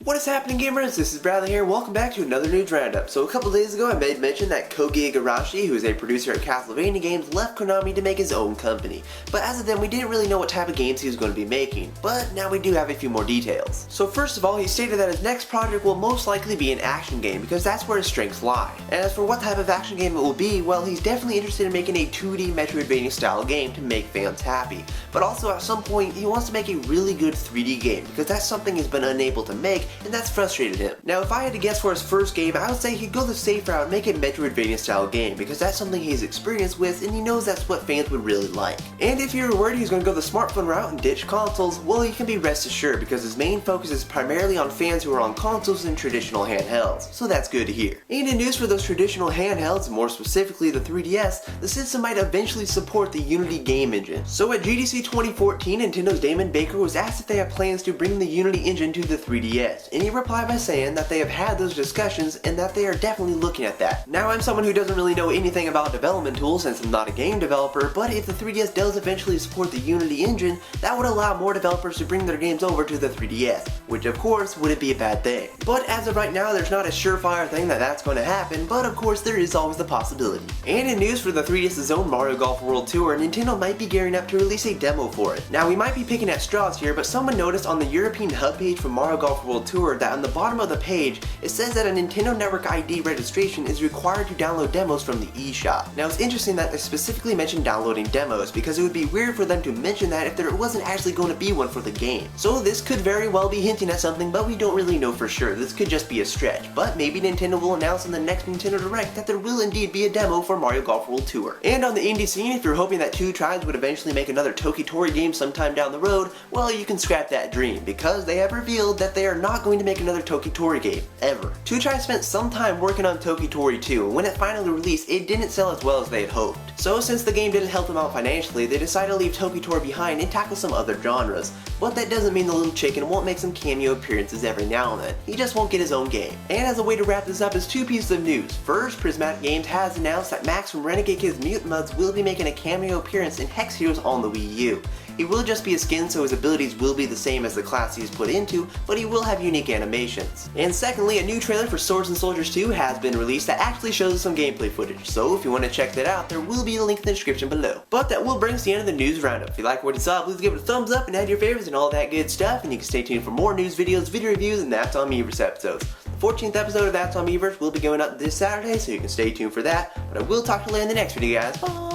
What is happening, gamers? This is Bradley here. Welcome back to another news roundup. So a couple days ago I made mention that Kogi Igarashi, who is a producer at Castlevania games, left Konami to make his own company. But as of then, we didn't really know what type of games he was going to be making. But now we do have a few more details. So first of all, he stated that his next project will most likely be an action game because that's where his strengths lie. And as for what type of action game it will be, well, he's definitely interested in making a 2D Metroidvania style game to make fans happy. But also at some point, he wants to make a really good 3D game because that's something he's been unable to make, and that's frustrated him. Now if I had to guess for his first game, I would say he'd go the safe route and make a Metroidvania style game because that's something he's experienced with and he knows that's what fans would really like. And if you're worried he's going to go the smartphone route and ditch consoles, well, you can be rest assured because his main focus is primarily on fans who are on consoles and traditional handhelds, so that's good to hear. And in news for those traditional handhelds, more specifically the 3DS, the system might eventually support the Unity game engine. So at GDC 2014, Nintendo's Damon Baker was asked if they have plans to bring the Unity engine to the 3DS, and he replied by saying that they have had those discussions and that they are definitely looking at that. Now I'm someone who doesn't really know anything about development tools since I'm not a game developer, but if the 3DS does eventually support the Unity engine, that would allow more developers to bring their games over to the 3DS, which of course wouldn't be a bad thing. But as of right now, there's not a surefire thing that that's going to happen, but of course there is always the possibility. And in news for the 3DS's own Mario Golf World Tour, Nintendo might be gearing up to release a demo for it. Now we might be picking at straws here, but someone noticed on the European hub page for Mario Golf World Tour that on the bottom of the page, it says that a Nintendo Network ID registration is required to download demos from the eShop. Now it's interesting that they specifically mentioned downloading demos because it would be weird for them to mention that if there wasn't actually going to be one for the game. So this could very well be hinting at something, but we don't really know for sure. This could just be a stretch, but maybe Nintendo will announce in the next Nintendo Direct that there will indeed be a demo for Mario Golf World Tour. And on the indie scene, if you're hoping that Two Tribes would eventually make another Tokitori game sometime down the road, well, you can scrap that dream because they have revealed that they are not going to make another Tokitori game, ever. Two Tribes spent some time working on Tokitori 2, and when it finally released, it didn't sell as well as they had hoped. So since the game didn't help them out financially, they decided to leave Tokitori behind and tackle some other genres. But that doesn't mean the little chicken won't make some cameo appearances every now and then. He just won't get his own game. And as a way to wrap this up is two pieces of news. First, Prismatic Games has announced that Max from Renegade Kids Mutant Muds will be making a cameo appearance in Hex Heroes on the Wii U. He will just be a skin, so his abilities will be the same as the class he's put into, but he will have unique animations. And secondly, a new trailer for Swords and Soldiers 2 has been released that actually shows some gameplay footage, so if you want to check that out, there will be a link in the description below. But that will bring us to the end of the news roundup. If you like what you saw, please give it a thumbs up and add your favorites and all that good stuff, and you can stay tuned for more news videos, video reviews, and That's on Miiverse episodes. The 14th episode of That's on Miiverse will be going up this Saturday, so you can stay tuned for that, but I will talk to you later in the next video, guys. Bye!